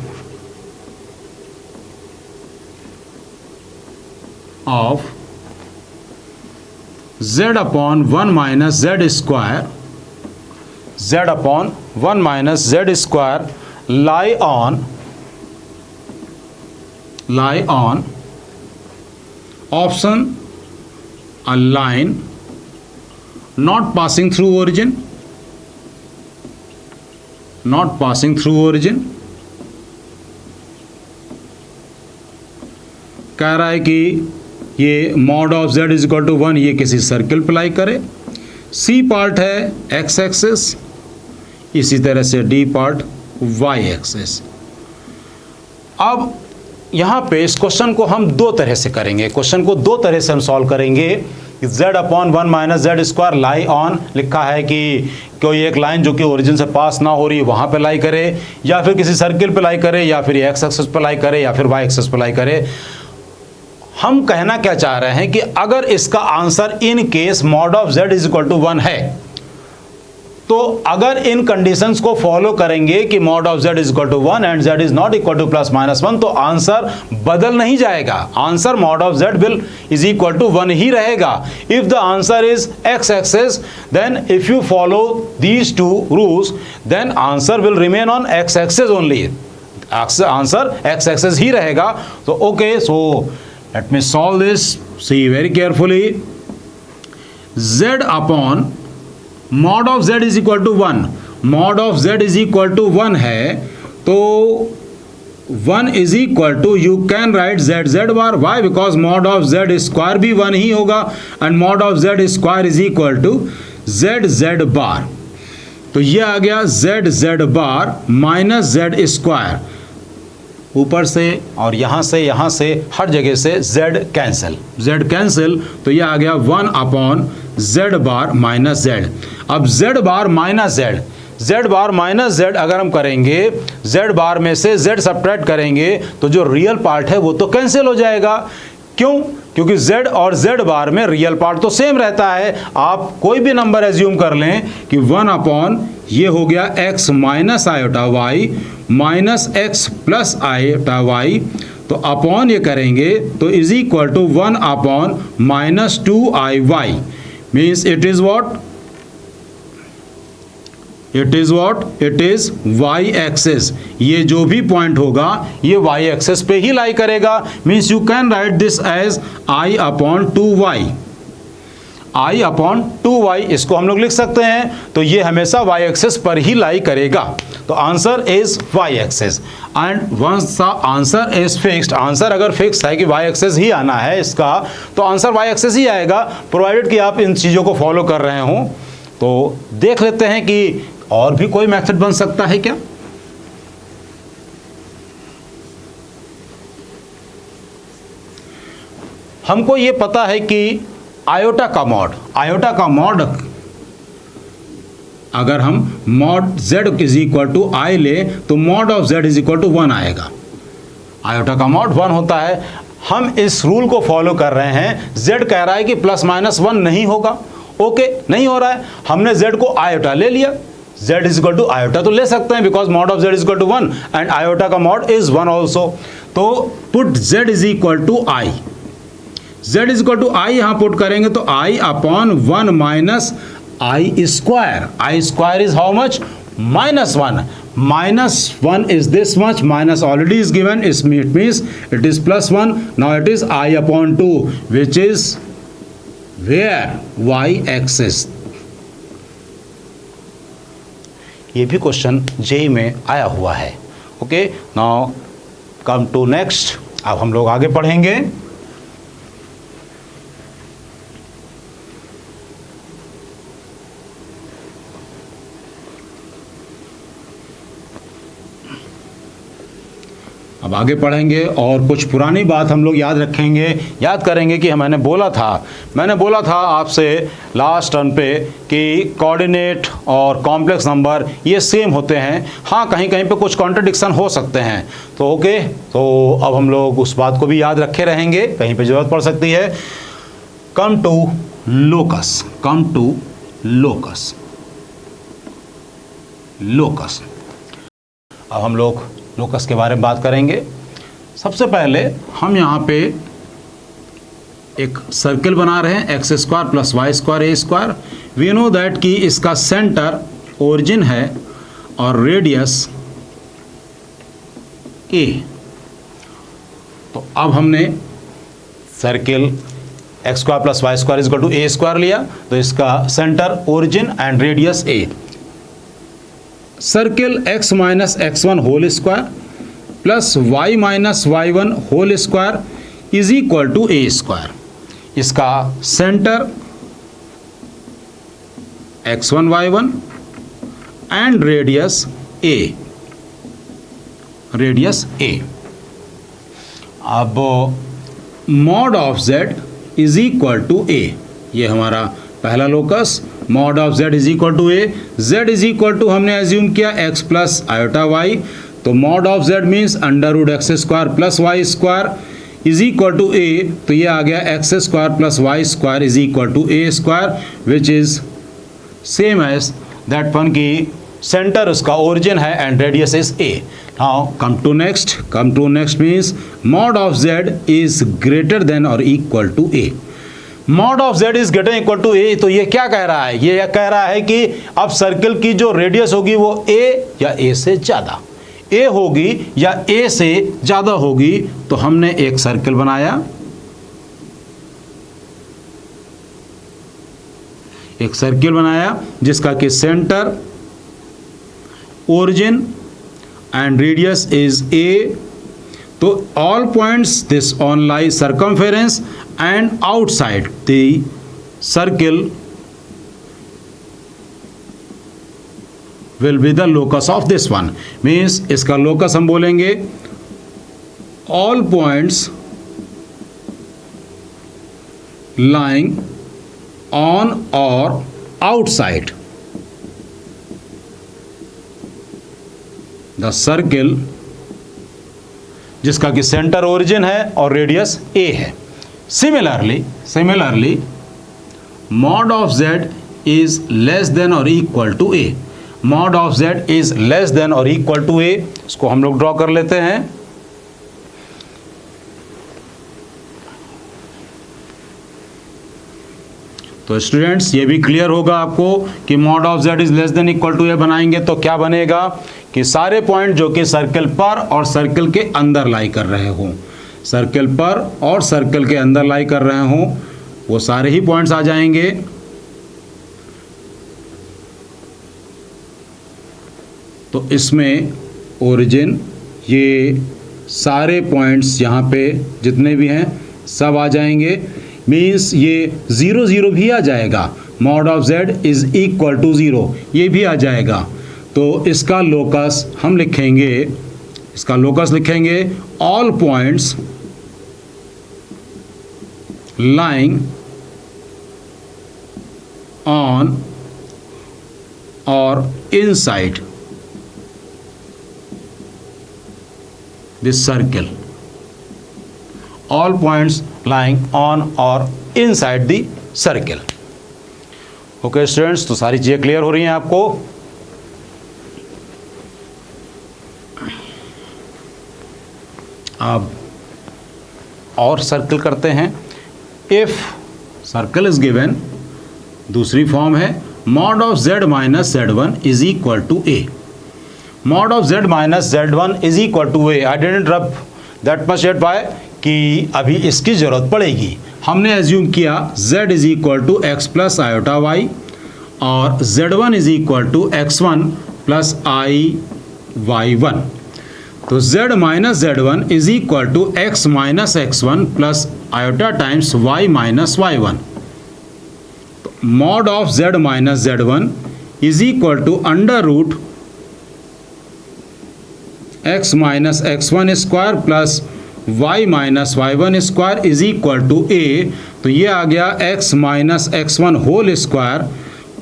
Speaker 1: z upon 1 minus z square, z upon 1 minus z square lie on option a line not passing through origin, कह रहा है कि ये mod of z is equal to 1 ये किसी सर्किल पे लाई करे। सी पार्ट है x एक्सिस, इसी तरह से डी पार्ट y एक्सिस। अब यहाँ पे इस क्वेश्चन को हम दो तरह से करेंगे, क्वेश्चन को दो तरह से हम सॉल्व करेंगे। z upon 1 minus Z square lie on लिखा है कि कोई एक लाइन जो कि ओरिजिन से पास ना हो रही वहाँ पे लाई करे, या फिर किसी सर्किल पे लाई करे, या फिर x एक्सिस पे लाई करे, या फिर y एक्सिस पे लाई करे। हम कहना क्या चाह रहे हैं कि अगर इसका answer in case mod of z is equal to 1 है, तो अगर इन कंडीशंस को फॉलो करेंगे कि mod of z is equal to 1 and z is not equal to plus minus 1, तो आंसर बदल नहीं जाएगा। Answer mod of z will is equal to 1 ही रहेगा। If the answer is x axis, then if you follow these two rules, then answer will remain on x axis only. Answer x axis ही रहेगा। तो okay, so let me solve this, see very carefully। z upon mod of z is equal to 1, mod of z is equal to 1 है, तो 1 is equal to, you can write z bar, why, because mod of z square भी 1 ही होगा and mod of z square is equal to z bar। तो ये आ गया z bar minus z square, ऊपर से और यहाँ से हर जगह से z कैंसिल, तो ये आ गया 1 अपॉन z बार माइनस z। अब z बार माइनस z अगर हम करेंगे, z बार में से z सब्ट्रैक्ट करेंगे तो जो रियल पार्ट है वो तो कैंसिल हो जाएगा। क्यों? क्योंकि z और z बार में रियल पार्ट तो सेम रहता है। आप कोई भी नंबर एज्यूम कर लें कि 1 अपॉन ये हो गया x minus iota y minus x plus iota y, तो अपॉन ये करेंगे तो is equal to 1 upon minus 2iy, means it is what, it is y axis. ये जो भी पॉइंट होगा ये y एक्सिस पे ही लाई करेगा। Means you can write this as i upon 2y, i upon 2y इसको हम लोग लिख सकते हैं। तो ये हमेशा y एक्सिस पर ही लाई करेगा। तो answer is y axis. And once the answer is fixed, answer अगर फिक्स है कि y एक्सिस ही आना है इसका, तो आंसर y एक्सिस ही आएगा, प्रोवाइडेड कि आप इन चीज़ों को फॉलो कर रहे हों। तो देख लेते हैं कि और भी कोई मेथड बन सकता है क्या। हमको ये पता है कि आयोटा का मॉड अगर हम mod z is equal to I ले तो mod of z is equal to 1 आएगा। आयोटा का मॉड 1 होता है। हम इस रूल को फॉलो कर रहे हैं। z कह रहा है कि प्लस माइनस 1 नहीं होगा। ओके, नहीं हो रहा है, हमने z को आयोटा ले लिया। z is equal to iota तो ले सकते हैं because mod of z is equal to 1 and iota का मॉड इज 1 ऑल्सो। तो put z is equal to I. z is equal to I यहां पुट करेंगे तो i upon 1 minus I square. I square is how much? -1. -1 is this much, minus already is given, it means it is +1. Now it is I upon 2, which is where? Y axis. ये भी क्वेश्चन जेई में आया हुआ है। Okay, now come to next. अब हम लोग आगे पढ़ेंगे। अब आगे पढ़ेंगे और कुछ पुरानी बात हम लोग याद रखेंगे, याद करेंगे कि मैंने बोला था आपसे लास्ट टर्म पे कि कोऑर्डिनेट और कॉम्प्लेक्स नंबर ये सेम होते हैं। हाँ, कहीं कहीं पे कुछ कॉन्ट्रडिक्शन हो सकते हैं। तो ओके, तो अब हम लोग उस बात को भी याद रखे रहेंगे, कहीं पे ज़रूरत पड़ सकती है। Come to locus. अब हम लोग लोकस के बारे में बात करेंगे। सबसे पहले हम यहाँ पे एक सर्कल बना रहे हैं, x square plus Y square a square. We know that कि इसका सेंटर ओरिजिन है और रेडियस ए। तो अब हमने circle X square plus Y square is equal to A square लिया, तो इसका centre origin and radius A. Circle x minus x1 whole square plus y minus y1 whole square is equal to A square. इसका centre x1 y1 and radius a। अब mod of z is equal to a, ये हमारा पहला locus. Mod of z is equal to A. z is equal to हमने एज्यूम किया x प्लस आयोटा y, तो mod of z means under root X square plus Y square is equal to A. तो ये आ गया X square plus Y square is equal to A square, which is same as that one की सेंटर उसका ओरिजिन है and radius is A. Now come to next means mod of z is greater than और equal to A. Mod of z is greater equal to A, तो ये क्या कह रहा है? ये कह रहा है कि अब सर्कल की जो रेडियस होगी वो a या a से ज़्यादा, a होगी या a से ज़्यादा होगी। तो हमने एक सर्कल बनाया, जिसका कि centre origin and radius is a। तो all points this on lie circumference and outside the circle will be the locus of this one. Means इसका locus हम बोलेंगे all points lying on or outside the circle जिसका कि सेंटर ओरिजिन है और रेडियस ए है। Similarly mod of z is less than और equal to A. Mod of z is less than और इक्वल टू ए, इसको हम लोग ड्रॉ कर लेते हैं। तो स्टूडेंट्स ये भी क्लियर होगा आपको कि mod of z is less than equal to A बनाएंगे तो क्या बनेगा कि सारे पॉइंट जो कि सर्कल पर और सर्कल के अंदर लाई कर रहे हों, सर्कल पर और सर्कल के अंदर लाई कर रहे हों, वो सारे ही पॉइंट्स आ जाएंगे। तो इसमें ओरिजिन, ये सारे पॉइंट्स यहाँ पे जितने भी हैं सब आ जाएंगे। मीन्स ये 0 0 भी आ जाएगा। Mod of z is equal to 0 ये भी आ जाएगा। तो इसका लोकस हम लिखेंगे, all points lying on or inside this circle. All points lying on or inside the circle. Okay students, तो सारी चीज़ें क्लियर हो रही हैं आपको। अब और सर्कल करते हैं। इफ सर्कल इज गिवन, दूसरी फॉर्म है mod of z minus z1 is equal to a। Mod of z minus z1 is equal to a। I didn't rub that much yet by कि अभी इसकी ज़रूरत पड़ेगी। हमने एज्यूम किया z is equal to x plus iota y और z1 is equal to x1 plus i y one. तो z minus z1 is equal to x minus x1 plus iota times y minus y1। Mod of z minus z1 is equal to under root x minus x1 square plus y minus y1 square is equal to a। तो ये आ गया x minus x1 whole square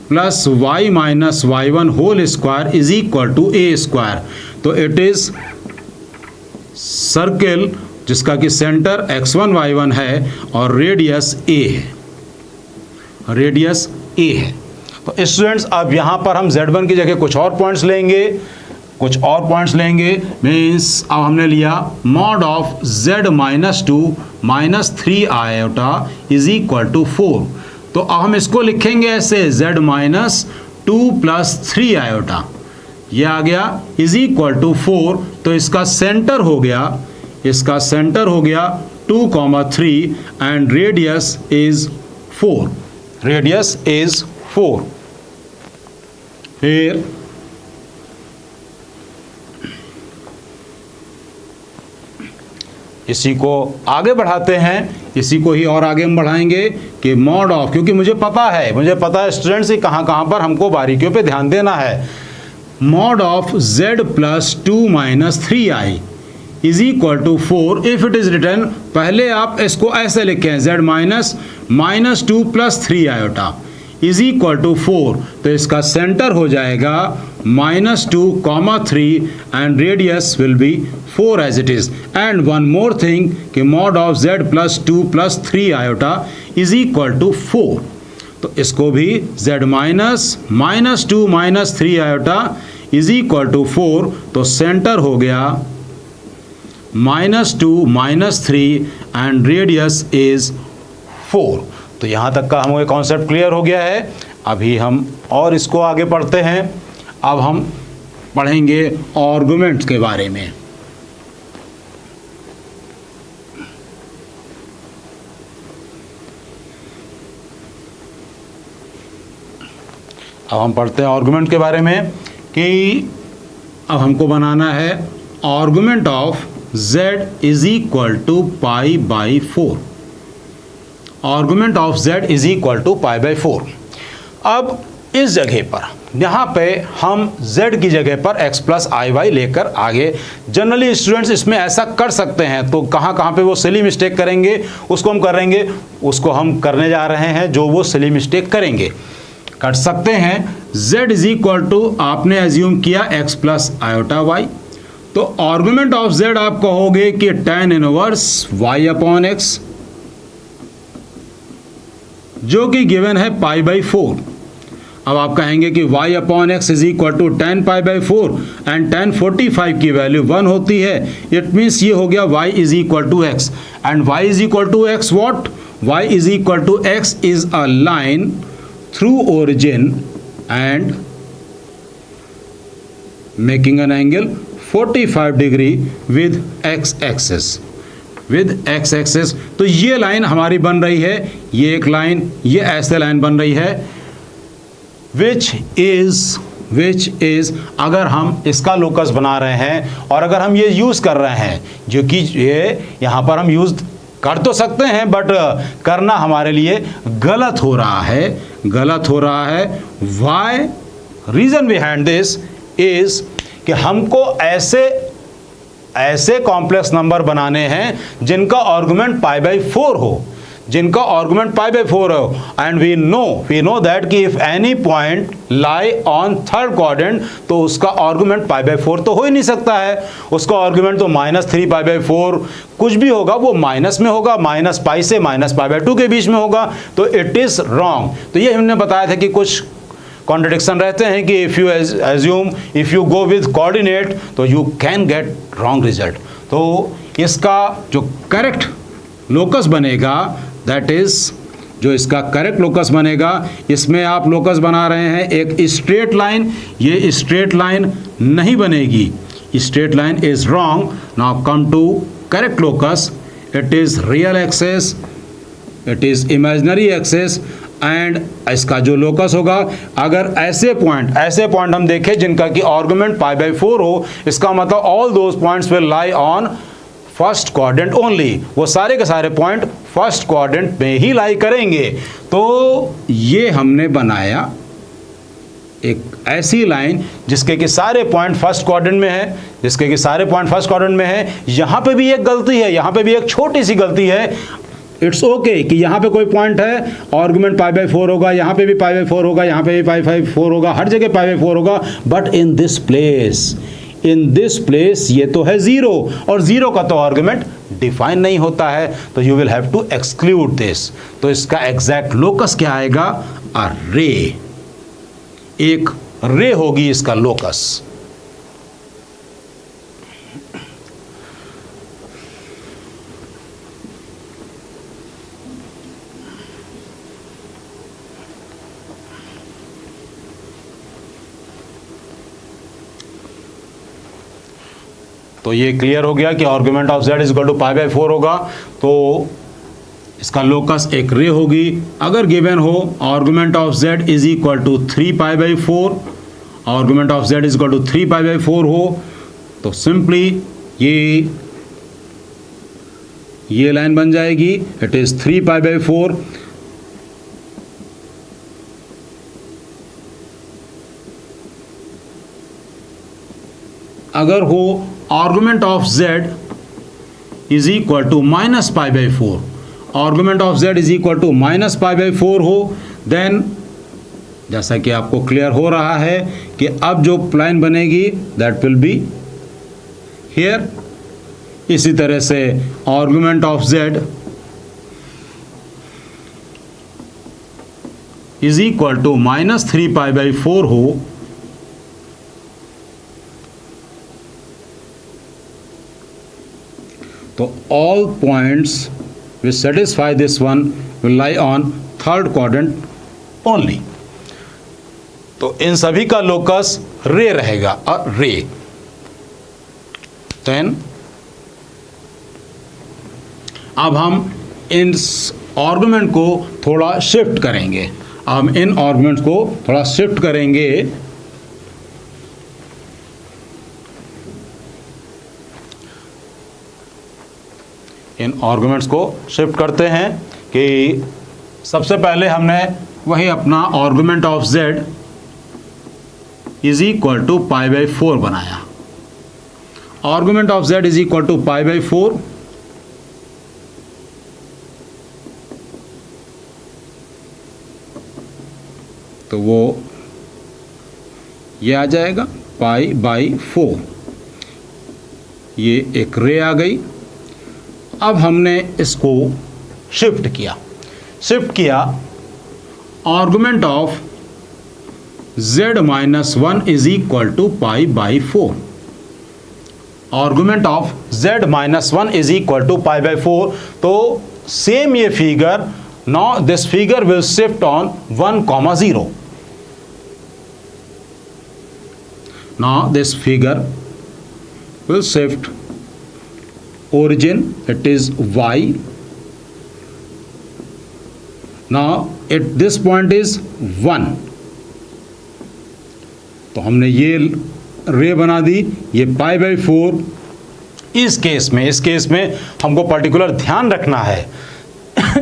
Speaker 1: plus y minus y1 whole square is equal to a square. तो इट इज सर्किल जिसका कि सेंटर x1 y1 है और रेडियस a है, रेडियस a है। तो स्टूडेंट्स अब यहाँ पर हम z1 की जगह कुछ और पॉइंट्स लेंगे, कुछ और पॉइंट्स लेंगे। मीन्स अब हमने लिया mod of z minus 2 minus 3 iota is equal to 4। तो अब हम इसको लिखेंगे ऐसे z माइनस 2 प्लस 3 आयोटा, ये आ गया इज इक्वल टू 4। तो इसका सेंटर हो गया, इसका सेंटर हो गया 2,3 and radius is 4, radius is 4। फिर इसी को आगे बढ़ाते हैं, इसी को ही और आगे हम बढ़ाएंगे कि मॉड ऑफ, क्योंकि मुझे पता है स्टूडेंट्स कहाँ कहाँ पर हमको बारीकियों पे ध्यान देना है। Mod of z plus 2 minus 3i is equal to 4 if it is written. पहले आप इसको ऐसे लिखें z minus 2 plus 3 iota is equal to 4। तो इसका सेंटर हो जाएगा -2,3 and radius will be 4 as it is. And one more thing कि mod of z plus 2 plus 3 iota is equal to 4। तो इसको भी z minus 2 minus 3 iota is equal to 4। तो सेंटर हो गया -2 माइनस 3 एंड रेडियस इज 4। तो यहाँ तक का हमें कॉन्सेप्ट क्लियर हो गया है। अभी हम और इसको आगे पढ़ते हैं। अब हम पढ़ेंगे आर्गुमेंट्स के बारे में। अब हम पढ़ते हैं आर्गुमेंट के बारे में कि अब हमको बनाना है argument of z is equal to pi by 4। Argument of z is equal to pi by 4। अब इस जगह पर यहाँ पे हम z की जगह पर x प्लस आई वाई लेकर आगे, जनरली स्टूडेंट्स इसमें ऐसा कर सकते हैं। तो कहाँ कहाँ पे वो सिली मिस्टेक करेंगे उसको हम करेंगे, उसको हम करने जा रहे हैं जो वो सिली मिस्टेक करेंगे। कर सकते हैं z इज इक्वल टू, आपने एज्यूम किया x प्लस आयोटा वाई। तो आर्गुमेंट ऑफ z आप कहोगे कि tan inverse y upon x, जो कि गिवन है पाई बाई 4। अब आप कहेंगे कि y upon x is equal to tan pi by 4 and tan 45 की वैल्यू 1 होती है। इट मीन्स ये हो गया y is equal to x and y is equal to x what, y is equal to x is a line through origin and making an angle 45 degree with x axis, with x axis। तो ये लाइन हमारी बन रही है, ये एक लाइन, ये ऐसे लाइन बन रही है which is अगर हम इसका लोकस बना रहे हैं और अगर हम ये यूज़ कर रहे हैं, जो कि ये यहाँ पर हम यूज़ कर तो सकते हैं बट करना हमारे लिए गलत हो रहा है, गलत हो रहा है। Why, reason behind this is कि हमको ऐसे कॉम्प्लेक्स नंबर बनाने हैं जिनका आर्गुमेंट पाई बाई 4 हो, जिनका आर्गुमेंट पाई बाई 4 हो, एंड वी नो दैट कि if any point lie on third quadrant तो उसका आर्गुमेंट पाई बाई 4 तो हो ही नहीं सकता है, उसका आर्गुमेंट तो -3 पाई बाई 4 कुछ भी होगा वो माइनस में होगा, -π से -π/2 के बीच में होगा, तो इट इज रॉन्ग। तो ये हमने बताया था कि कुछ कॉन्ट्रडिक्शन रहते हैं कि if you assume, if you go with coordinate तो you can get wrong result. तो इसका जो करेक्ट लोकस बनेगा, दैट इज जो इसका करेक्ट लोकस बनेगा, इसमें आप लोकस बना रहे हैं एक स्ट्रेट लाइन, ये स्ट्रेट लाइन नहीं बनेगी, straight line is wrong. Now come to correct locus, it is real axis, it is imaginary axis, and इसका जो लोकस होगा, अगर ऐसे पॉइंट हम देखें जिनका कि आर्गुमेंट पाई बाई 4 हो, इसका मतलब all those points will lie on first quadrant only, वो सारे के सारे पॉइंट फर्स्ट क्वाड्रेंट में ही लाई करेंगे। तो ये हमने बनाया एक ऐसी लाइन जिसके कि सारे पॉइंट फर्स्ट क्वाड्रेंट में है, जिसके कि सारे पॉइंट फर्स्ट क्वाड्रेंट में है। यहाँ पे भी एक गलती है, यहाँ पे भी एक छोटी सी गलती है, इट्स ओके कि यहाँ पे कोई पॉइंट है, आर्गुमेंट पाई बाई 4 होगा, यहाँ पे भी पाई बाई 4 होगा, यहाँ पे भी पाई बाई 4 होगा, हर जगह पाई बाई 4 होगा, बट इन दिस प्लेस ये तो है 0, और 0 का तो आर्गुमेंट डिफाइन नहीं होता है, तो you will have to exclude this. तो इसका एग्जैक्ट लोकस क्या आएगा? अ रे, एक रे होगी इसका लोकस। तो ये क्लियर हो गया कि argument of z is equal to pi by 4 होगा, तो इसका लोकस एक रे होगी। अगर गिवन हो argument of z is equal to 3 pi by 4, argument of z is equal to 3 pi by 4 हो, तो सिंपली ये लाइन बन जाएगी, इट इज 3 पाई बाई 4। अगर हो argument of z is equal to -π/4, argument of z is equal to -π/4 हो, देन जैसा कि आपको क्लियर हो रहा है कि अब जो लाइन बनेगी दैट विल बी हियर। इसी तरह से argument of z is equal to -3π/4 हो, तो all points which satisfy this one will lie on third quadrant only। तो इन सभी का लोकस रे रहेगा, रे। देन अब हम इन आर्गुमेंट को थोड़ा शिफ्ट करेंगे, हम इन आर्गुमेंट्स को थोड़ा शिफ्ट करेंगे। इन आर्गुमेंट्स को शिफ्ट करते हैं कि सबसे पहले हमने वही अपना argument of z is equal to pi by 4 बनाया। Argument of z is equal to pi by 4, तो वो ये आ जाएगा पाई बाई 4, ये एक रे आ गई। अब हमने इसको शिफ्ट किया, argument of z-1 is equal to pi by 4, argument of z-1 is equal to pi by 4। तो सेम ये figure, now this figure will shift on 1,0। Now this figure will shift origin, it is y. Now at this point is 1, तो हमने ये रे बना दी, ये पाई बाई 4। इस केस में हमको पर्टिकुलर ध्यान रखना है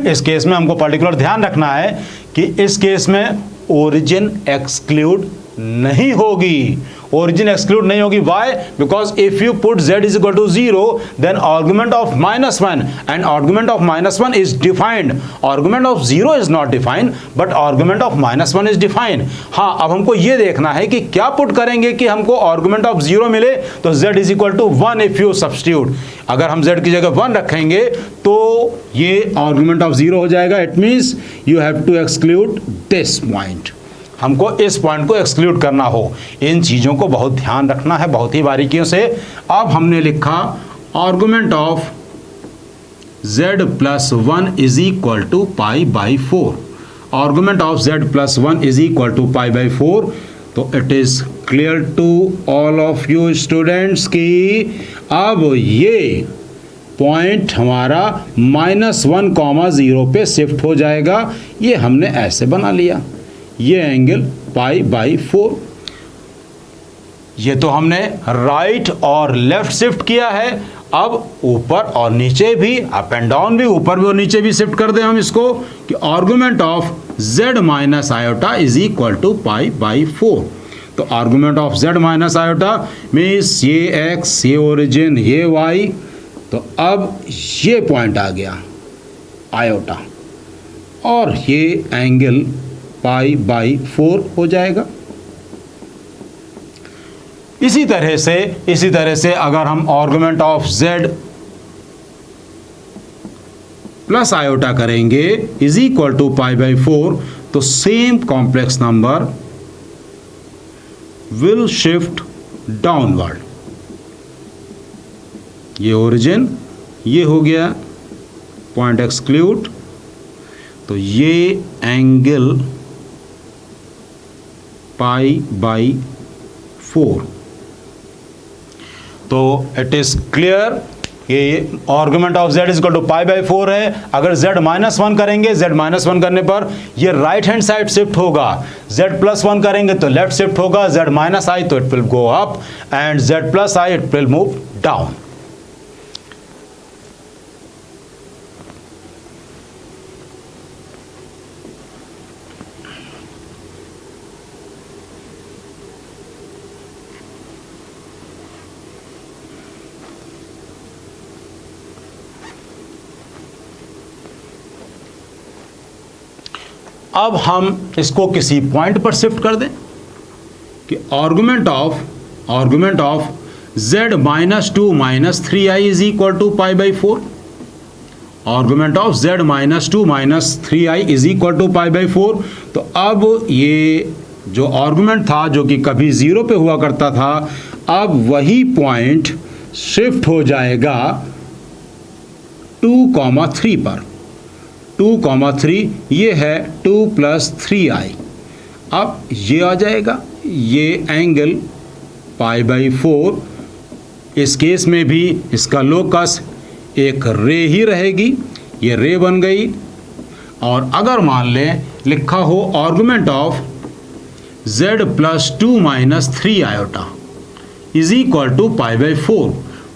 Speaker 1: इस केस में हमको पर्टिकुलर ध्यान रखना है कि इस केस में ओरिजिन एक्सक्लूड नहीं होगी, ओरिजिन एक्सक्लूड नहीं होगी। Why? Because if you put z is equal to 0 then argument of -1 and argument of -1 is defined. Argument of 0 is not defined but argument of -1 is defined. हाँ, अब हमको ये देखना है कि क्या पुट करेंगे कि हमको आर्गुमेंट ऑफ 0 मिले। तो z is equal to 1 if you substitute. अगर हम z की जगह 1 रखेंगे तो ये आर्गुमेंट ऑफ 0 हो जाएगा। It means you have to exclude this point. हमको इस पॉइंट को एक्सक्लूड करना हो। इन चीज़ों को बहुत ध्यान रखना है, बहुत ही बारीकियों से। अब हमने लिखा argument of z plus 1 is equal to pi by 4। Argument of z plus 1 is equal to pi by 4। तो it is clear to all of you students कि अब ये पॉइंट हमारा -1, 0 पे शिफ्ट हो जाएगा। ये हमने ऐसे बना लिया, ये एंगल पाई बाई 4। ये तो हमने राइट और लेफ्ट शिफ्ट किया है। अब ऊपर और नीचे भी, अप एंड डाउन भी, ऊपर भी और नीचे भी शिफ्ट कर दें हम इसको कि argument of z minus iota is equal to pi by 4। तो argument of z minus iota means ये x, ये ओरिजिन, ये y। तो अब ये पॉइंट आ गया आयोटा और ये एंगल पाई बाई 4 हो जाएगा। इसी तरह से अगर हम argument of z plus iota करेंगे is equal to pi by 4, तो same complex number will shift downward. ये ओरिजिन, ये हो गया पॉइंट एक्सक्लूड। तो ये एंगल पाई बाई 4। तो इट इज क्लियर ये argument of z is equal to pi by 4 है। अगर z -1 करेंगे, z -1 करने पर ये राइट हैंड साइड शिफ्ट होगा। z +1 करेंगे तो लेफ्ट शिफ्ट होगा। z -i तो it will go up and z +i it will move down. अब हम इसको किसी पॉइंट पर शिफ्ट कर दें कि argument of z -2 - 3i is equal to pi by 4। Argument of z -2 - 3i is equal to pi by 4। तो अब ये जो आर्गुमेंट था जो कि कभी 0 पे हुआ करता था, अब वही पॉइंट शिफ्ट हो जाएगा 2,3 पर। 2,3 ये है 2 + 3i। अब ये आ जाएगा, ये एंगल पाई बाई 4। इस केस में भी इसका लोकस एक रे ही रहेगी, ये रे बन गई। और अगर मान लें लिखा हो argument of z + 2 - 3 iota is equal to pi by 4,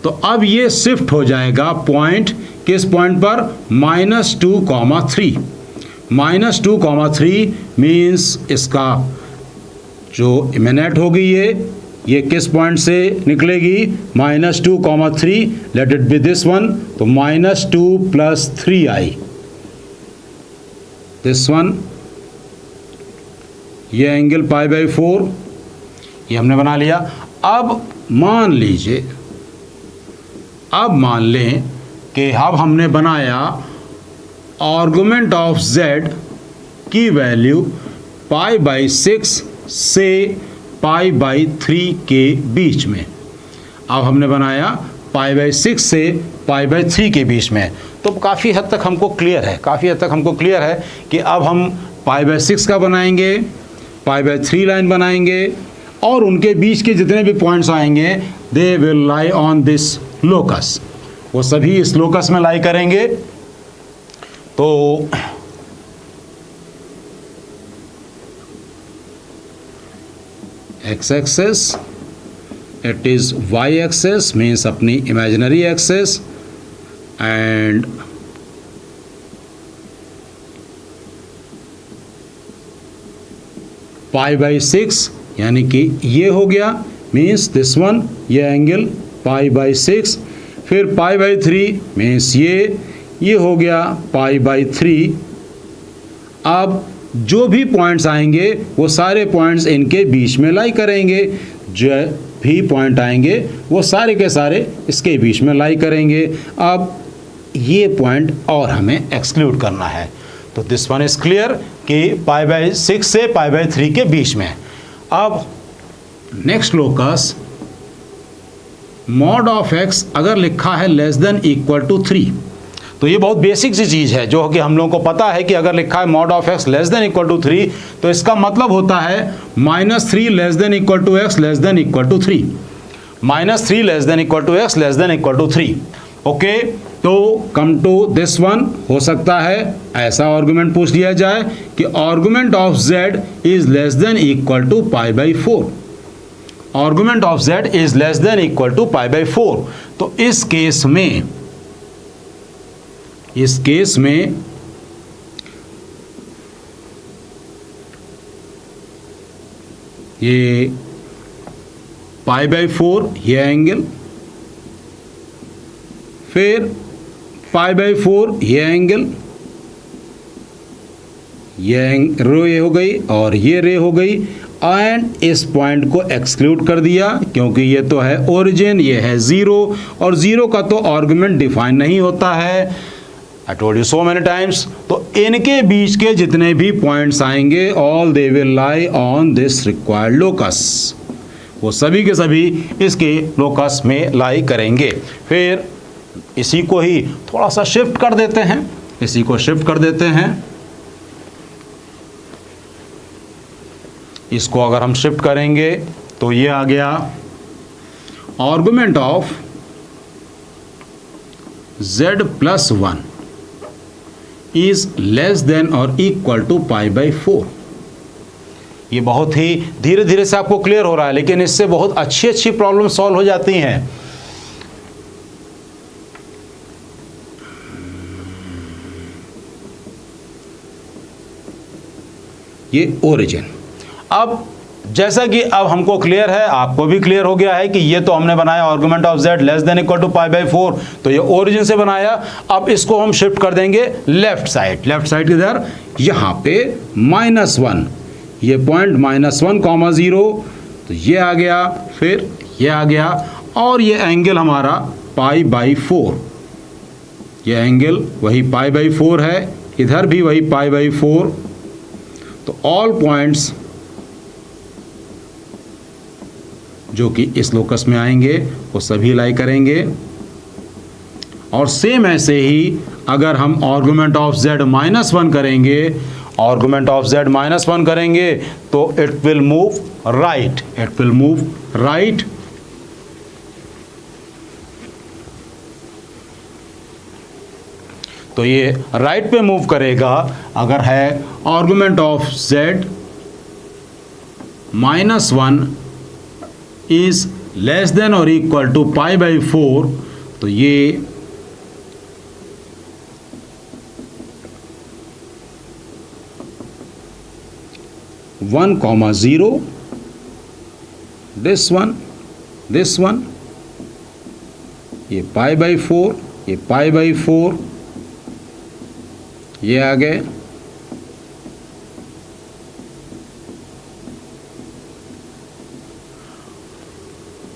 Speaker 1: तो अब ये शिफ्ट हो जाएगा पॉइंट, किस पॉइंट पर? -2,3। -2,3 मीन्स इसका जो इमिनेट होगी ये किस पॉइंट से निकलेगी? -2,3। Let it be this one. तो -2 + 3i, दिस वन। ये एंगल पाई बाई 4 ये हमने बना लिया। अब मान लीजिए, अब मान लें कि अब हमने बनाया आर्गुमेंट ऑफ z की वैल्यू पाई बाई 6 से पाई बाई 3 के बीच में। अब हमने बनाया पाई बाई 6 से पाई बाई 3 के बीच में। तो काफ़ी हद तक हमको क्लियर है कि अब हम पाई बाई 6 का बनाएंगे, पाई बाई 3 लाइन बनाएंगे और उनके बीच के जितने भी पॉइंट्स आएंगे they will lie on this locus, वो सभी इस लोकस में लाई करेंगे। तो x axis, it is y axis means अपनी imaginary axis, and pi by 6 यानी कि ये हो गया, मीन्स दिस वन, ये एंगल π/6, फिर π/3 मीन्स ये हो गया π/3। अब जो भी पॉइंट्स आएंगे वो सारे पॉइंट्स इनके बीच में लाई करेंगे, जो भी पॉइंट आएंगे वो सारे के सारे इसके बीच में लाई करेंगे। अब ये पॉइंट और हमें एक्सक्लूड करना है, तो दिस वन इज क्लियर कि π/6 से π/3 के बीच में। अब next locus mod of x अगर लिखा है लेस देन इक्वल टू 3, तो ये बहुत बेसिक सी चीज़ है जो कि हम लोगों को पता है कि अगर लिखा है mod of x less than equal to 3 तो इसका मतलब होता है -3 less than equal to x less than equal to 3, -3 less than equal to x less than equal to 3। Okay, तो कम टू दिस वन हो सकता है ऐसा आर्गुमेंट पूछ लिया जाए कि argument of z is less than equal to π/4, argument of z is less than equal to π/4। तो इस केस में ये π/4 ये एंगल, फिर π/4 ये एंगल, ये रे हो गई और ये रे हो गई, एंड इस पॉइंट को एक्सक्लूड कर दिया क्योंकि ये तो है ओरिजिन, ये है 0 और 0 का तो आर्गुमेंट डिफाइन नहीं होता है। आई told you so many times. तो इनके बीच के जितने भी पॉइंट्स आएंगे all they will lie on this required locus, वो सभी के सभी इसके लोकस में लाई करेंगे। फिर इसी को ही थोड़ा सा शिफ्ट कर देते हैं, इसी को शिफ्ट कर देते हैं। इसको अगर हम शिफ्ट करेंगे तो ये आ गया argument of z+1 is less than और इक्वल टू π/4। ये बहुत ही धीरे धीरे से आपको क्लियर हो रहा है, लेकिन इससे बहुत अच्छी अच्छी प्रॉब्लम सॉल्व हो जाती हैं। ये ओरिजिन। अब जैसा कि अब हमको क्लियर है, आपको भी क्लियर हो गया है कि ये तो हमने बनाया argument of z less than equal to π/4, तो ये ओरिजिन से बनाया। अब इसको हम शिफ्ट कर देंगे लेफ्ट साइड, लेफ्ट साइड किधर, यहाँ पे -1, ये पॉइंट -1, 0, तो ये आ गया, फिर ये आ गया, और ये एंगल हमारा π/4, ये एंगल वही π/4 है, इधर भी वही π/4। तो ऑल पॉइंट्स जो कि इस लोकस में आएंगे वो सभी लाई करेंगे। और सेम ऐसे ही अगर हम आर्गुमेंट ऑफ z-1 करेंगे, आर्गुमेंट ऑफ z-1 करेंगे तो it will move right, it will move right. तो ये राइट पे मूव करेगा अगर है argument of z-1 is less than और इक्वल टू π/4, तो ये (1, 0) this one, ये π/4, ये π/4, ये आ गए,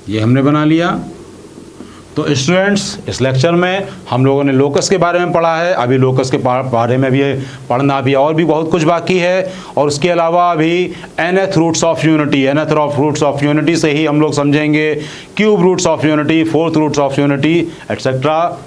Speaker 1: ये हमने बना लिया। तो स्टूडेंट्स, इस लेक्चर में हम लोगों ने लोकस के बारे में पढ़ा है। अभी लोकस के बारे में भी पढ़ना भी और भी बहुत कुछ बाकी है, और उसके अलावा अभी nth roots of unity, nth roots of unity से ही हम लोग समझेंगे cube roots of unity, fourth roots of unity etcetera.